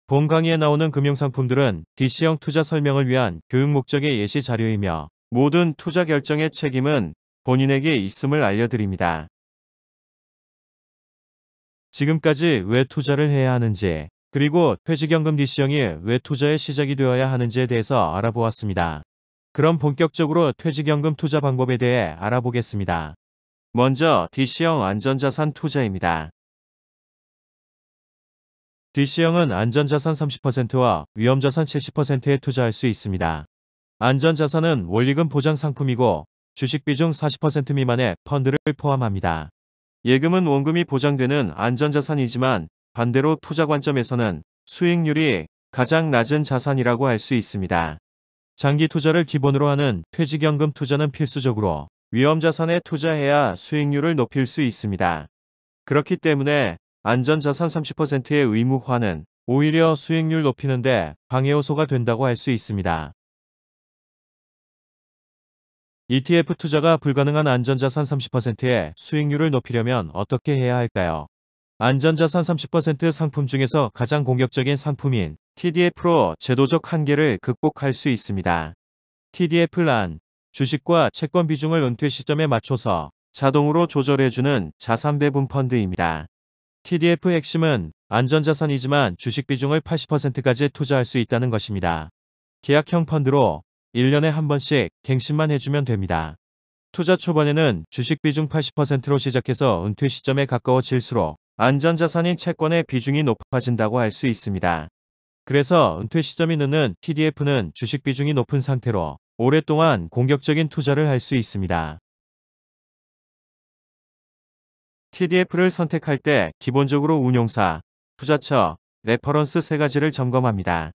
본 강의에 나오는 금융상품들은 DC형 투자 설명을 위한 교육 목적의 예시 자료이며 모든 투자 결정의 책임은 본인에게 있음을 알려드립니다. 지금까지 왜 투자를 해야 하는지, 그리고 퇴직연금 DC형이 왜 투자의 시작이 되어야 하는지에 대해서 알아보았습니다. 그럼 본격적으로 퇴직연금 투자 방법에 대해 알아보겠습니다. 먼저 DC형 안전자산 투자입니다. DC형은 안전자산 30%와 위험자산 70%에 투자할 수 있습니다. 안전자산은 원리금 보장 상품이고 주식 비중 40% 미만의 펀드를 포함합니다. 예금은 원금이 보장되는 안전자산이지만 반대로 투자 관점에서는 수익률이 가장 낮은 자산이라고 할 수 있습니다. 장기 투자를 기본으로 하는 퇴직연금 투자는 필수적으로 위험자산에 투자해야 수익률을 높일 수 있습니다. 그렇기 때문에 안전자산 30%의 의무화는 오히려 수익률 높이는데 방해 요소가 된다고 할 수 있습니다. ETF 투자가 불가능한 안전자산 30%의 수익률을 높이려면 어떻게 해야 할까요? 안전자산 30% 상품 중에서 가장 공격적인 상품인 TDF로 제도적 한계를 극복할 수 있습니다. TDF란 주식과 채권 비중을 은퇴 시점에 맞춰서 자동으로 조절해주는 자산 배분 펀드입니다. TDF 핵심은 안전자산이지만 주식 비중을 80%까지 투자할 수 있다는 것입니다. 계약형 펀드로 1년에 한 번씩 갱신만 해주면 됩니다. 투자 초반에는 주식 비중 80%로 시작해서 은퇴 시점에 가까워질수록 안전자산인 채권의 비중이 높아진다고 할 수 있습니다. 그래서 은퇴 시점이 늦는 TDF는 주식 비중이 높은 상태로 오랫동안 공격적인 투자를 할 수 있습니다. TDF를 선택할 때 기본적으로 운용사, 투자처, 레퍼런스 세 가지를 점검합니다.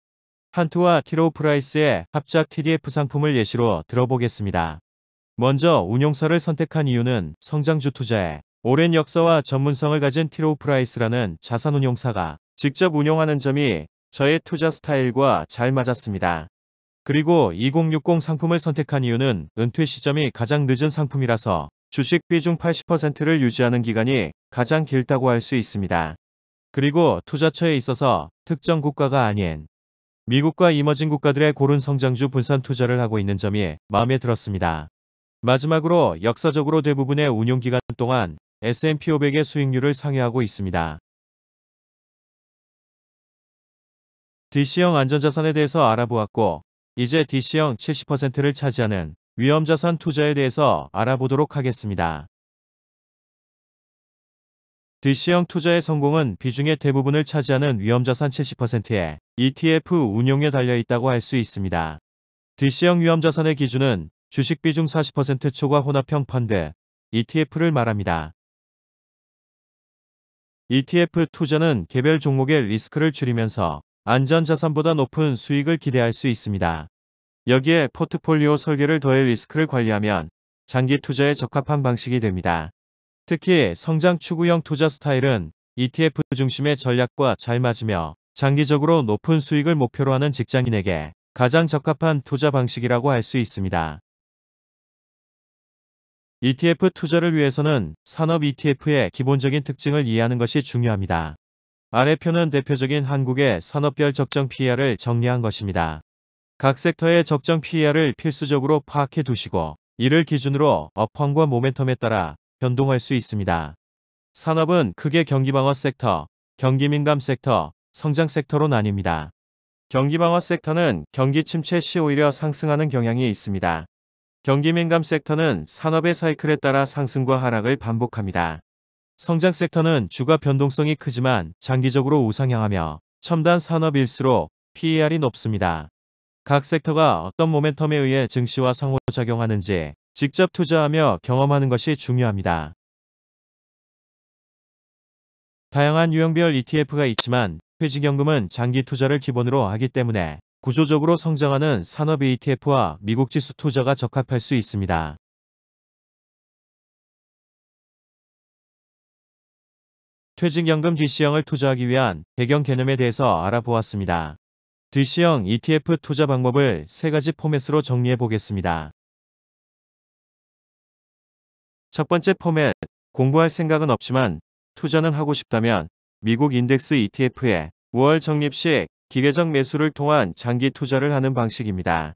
한투와 티로우프라이스의 합작 TDF 상품을 예시로 들어보겠습니다. 먼저 운용사를 선택한 이유는 성장주 투자에 오랜 역사와 전문성을 가진 티로우프라이스라는 자산운용사가 직접 운용하는 점이 저의 투자 스타일과 잘 맞았습니다. 그리고 2060 상품을 선택한 이유는 은퇴 시점이 가장 늦은 상품이라서 주식 비중 80%를 유지하는 기간이 가장 길다고 할 수 있습니다. 그리고 투자처에 있어서 특정 국가가 아닌 미국과 이머징 국가들의 고른 성장주 분산 투자를 하고 있는 점이 마음에 들었습니다. 마지막으로 역사적으로 대부분의 운용기간 동안 S&P 500의 수익률을 상회하고 있습니다. DC형 안전자산에 대해서 알아보았고, 이제 DC형 70%를 차지하는 위험자산 투자에 대해서 알아보도록 하겠습니다. DC형 투자의 성공은 비중의 대부분을 차지하는 위험자산 70%의 ETF 운용에 달려 있다고 할 수 있습니다. DC형 위험자산의 기준은 주식 비중 40% 초과 혼합형 펀드, ETF를 말합니다. ETF 투자는 개별 종목의 리스크를 줄이면서 안전자산보다 높은 수익을 기대할 수 있습니다. 여기에 포트폴리오 설계를 더해 리스크를 관리하면 장기 투자에 적합한 방식이 됩니다. 특히 성장 추구형 투자 스타일은 ETF 중심의 전략과 잘 맞으며 장기적으로 높은 수익을 목표로 하는 직장인에게 가장 적합한 투자 방식이라고 할 수 있습니다. ETF 투자를 위해서는 산업 ETF의 기본적인 특징을 이해하는 것이 중요합니다. 아래 표는 대표적인 한국의 산업별 적정 PER을 정리한 것입니다. 각 섹터의 적정 PER을 필수적으로 파악해 두시고 이를 기준으로 업황과 모멘텀에 따라 변동할 수 있습니다. 산업은 크게 경기방어 섹터, 경기민감 섹터, 성장 섹터로 나뉩니다. 경기방어 섹터는 경기 침체 시 오히려 상승하는 경향이 있습니다. 경기민감 섹터는 산업의 사이클에 따라 상승과 하락을 반복합니다. 성장 섹터는 주가 변동성이 크지만 장기적으로 우상향하며 첨단 산업일수록 PER이 높습니다. 각 섹터가 어떤 모멘텀에 의해 증시와 상호작용하는지 직접 투자하며 경험하는 것이 중요합니다. 다양한 유형별 ETF가 있지만 퇴직연금은 장기 투자를 기본으로 하기 때문에 구조적으로 성장하는 산업 ETF와 미국 지수 투자가 적합할 수 있습니다. 퇴직연금 DC형을 투자하기 위한 배경 개념에 대해서 알아보았습니다. DC형 ETF 투자 방법을 세 가지 포맷으로 정리해 보겠습니다. 첫 번째 포맷, 공부할 생각은 없지만 투자는 하고 싶다면 미국 인덱스 ETF에 5월 적립식 기계적 매수를 통한 장기 투자를 하는 방식입니다.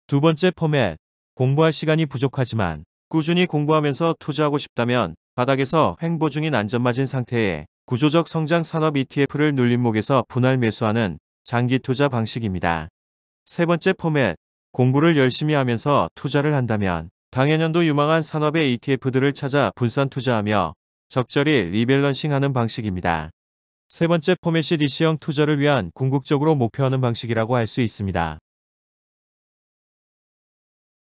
두 번째 포맷, 공부할 시간이 부족하지만 꾸준히 공부하면서 투자하고 싶다면 바닥에서 횡보 중인 안전마진 상태에 구조적 성장 산업 ETF를 눌림목에서 분할 매수하는 장기 투자 방식입니다. 세 번째 포맷, 공부를 열심히 하면서 투자를 한다면 당해년도 유망한 산업의 ETF들을 찾아 분산 투자하며 적절히 리밸런싱하는 방식입니다. 세 번째 포맷이 DC형 투자를 위한 궁극적으로 목표하는 방식이라고 할 수 있습니다.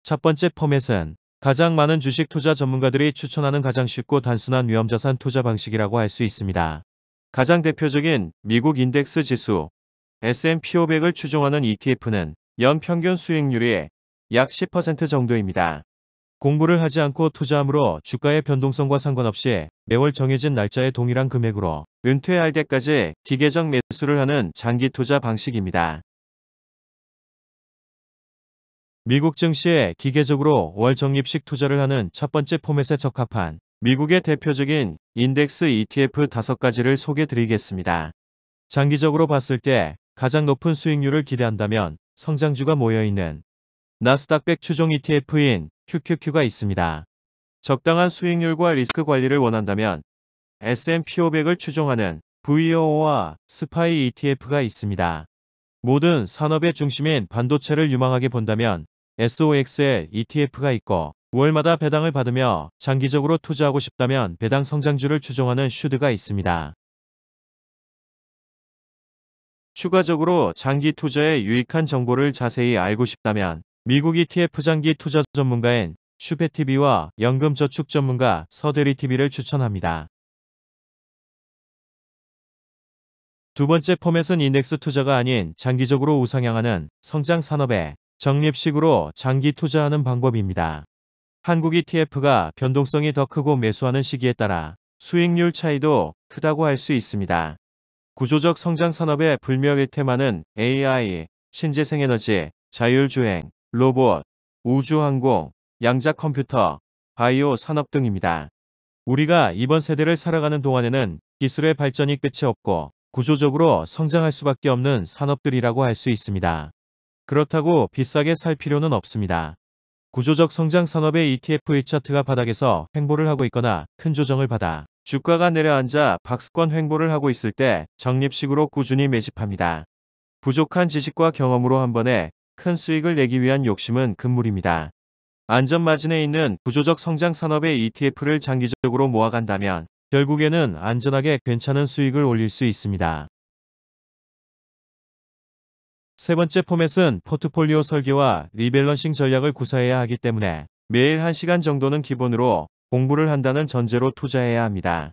첫 번째 포맷은 가장 많은 주식 투자 전문가들이 추천하는 가장 쉽고 단순한 위험자산 투자 방식이라고 할 수 있습니다. 가장 대표적인 미국 인덱스 지수 S&P 500을 추종하는 ETF는 연평균 수익률이 약 10% 정도입니다. 공부를 하지 않고 투자함으로 주가의 변동성과 상관없이 매월 정해진 날짜에 동일한 금액으로 은퇴할 때까지 기계적 매수를 하는 장기 투자 방식입니다. 미국 증시에 기계적으로 월 적립식 투자를 하는 첫 번째 포맷에 적합한 미국의 대표적인 인덱스 ETF 5가지를 소개드리겠습니다. 장기적으로 봤을 때 가장 높은 수익률을 기대한다면 성장주가 모여있는 나스닥 100 추종 ETF인 QQQ가 있습니다. 적당한 수익률과 리스크 관리를 원한다면 S&P 500을 추종하는 VOO와 SPY ETF가 있습니다. 모든 산업의 중심인 반도체를 유망하게 본다면 SOXL ETF가 있고 월마다 배당을 받으며 장기적으로 투자하고 싶다면 배당 성장주를 추종하는 슈드가 있습니다. 추가적으로 장기 투자에 유익한 정보를 자세히 알고 싶다면 미국 ETF 장기 투자 전문가인 슈페TV와 연금저축 전문가 서대리TV를 추천합니다. 두 번째 포맷은 인덱스 투자가 아닌 장기적으로 우상향하는 성장 산업에 적립식으로 장기 투자하는 방법입니다. 한국 ETF가 변동성이 더 크고 매수하는 시기에 따라 수익률 차이도 크다고 할 수 있습니다. 구조적 성장 산업의 불멸의 테마는 AI, 신재생에너지, 자율주행, 로봇, 우주항공, 양자 컴퓨터, 바이오 산업 등입니다. 우리가 이번 세대를 살아가는 동안에는 기술의 발전이 끝이 없고 구조적으로 성장할 수밖에 없는 산업들이라고 할 수 있습니다. 그렇다고 비싸게 살 필요는 없습니다. 구조적 성장 산업의 ETF 차트가 바닥에서 횡보를 하고 있거나 큰 조정을 받아 주가가 내려앉아 박스권 횡보를 하고 있을 때 적립식으로 꾸준히 매집합니다. 부족한 지식과 경험으로 한 번에 큰 수익을 내기 위한 욕심은 금물입니다. 안전마진에 있는 구조적 성장 산업의 ETF를 장기적으로 모아간다면 결국에는 안전하게 괜찮은 수익을 올릴 수 있습니다. 세 번째 포맷은 포트폴리오 설계와 리밸런싱 전략을 구사해야 하기 때문에 매일 1시간 정도는 기본으로 공부를 한다는 전제로 투자해야 합니다.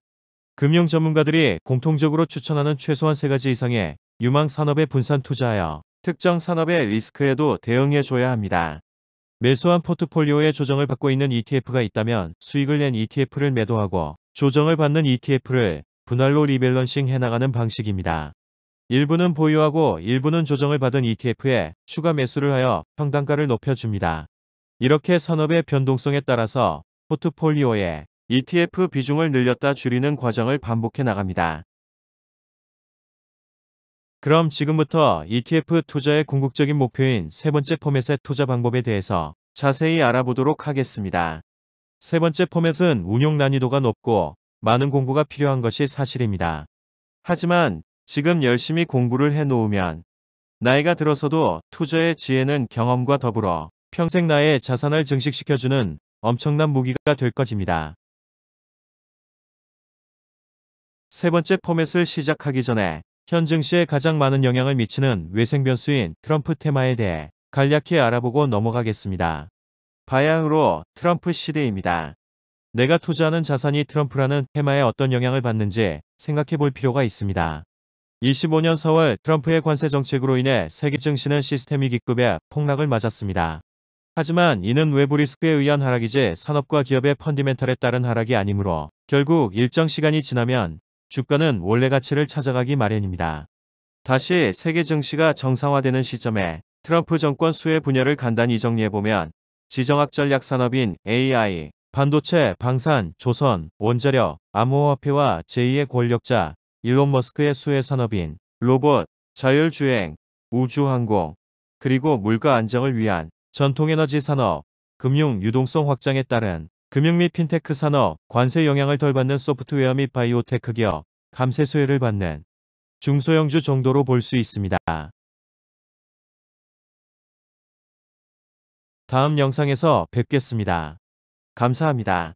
금융 전문가들이 공통적으로 추천하는 최소한 3가지 이상의 유망 산업에 분산 투자하여 특정 산업의 리스크에도 대응해줘야 합니다. 매수한 포트폴리오의 조정을 받고 있는 ETF가 있다면 수익을 낸 ETF를 매도하고 조정을 받는 ETF를 분할로 리밸런싱 해나가는 방식입니다. 일부는 보유하고 일부는 조정을 받은 ETF에 추가 매수를 하여 평단가를 높여줍니다. 이렇게 산업의 변동성에 따라서 포트폴리오에 ETF 비중을 늘렸다 줄이는 과정을 반복해 나갑니다. 그럼 지금부터 ETF 투자의 궁극적인 목표인 세 번째 포맷의 투자 방법에 대해서 자세히 알아보도록 하겠습니다. 세 번째 포맷은 운용 난이도가 높고 많은 공부가 필요한 것이 사실입니다. 하지만 지금 열심히 공부를 해놓으면 나이가 들어서도 투자의 지혜는 경험과 더불어 평생 나의 자산을 증식시켜주는 엄청난 무기가 될 것입니다. 세 번째 포맷을 시작하기 전에 현 증시에 가장 많은 영향을 미치는 외생 변수인 트럼프 테마에 대해 간략히 알아보고 넘어가겠습니다. 바야흐로 트럼프 시대입니다. 내가 투자하는 자산이 트럼프라는 테마에 어떤 영향을 받는지 생각해 볼 필요가 있습니다. 25년 4월 트럼프의 관세 정책으로 인해 세계 증시는 시스테믹 위급의 폭락을 맞았습니다. 하지만 이는 외부 리스크에 의한 하락이지 산업과 기업의 펀디멘털에 따른 하락이 아니므로 결국 일정 시간이 지나면 주가는 원래 가치를 찾아가기 마련입니다. 다시 세계 증시가 정상화되는 시점에 트럼프 정권 수혜 분야를 간단히 정리해보면 지정학 전략 산업인 AI, 반도체, 방산, 조선, 원자력, 암호화폐와 제2의 권력자 일론 머스크의 수혜 산업인 로봇, 자율주행, 우주항공, 그리고 물가 안정을 위한 전통에너지 산업, 금융 유동성 확장에 따른 금융 및 핀테크 산업, 관세 영향을 덜 받는 소프트웨어 및 바이오테크 기업, 감세 수혜를 받는 중소형주 정도로 볼 수 있습니다. 다음 영상에서 뵙겠습니다. 감사합니다.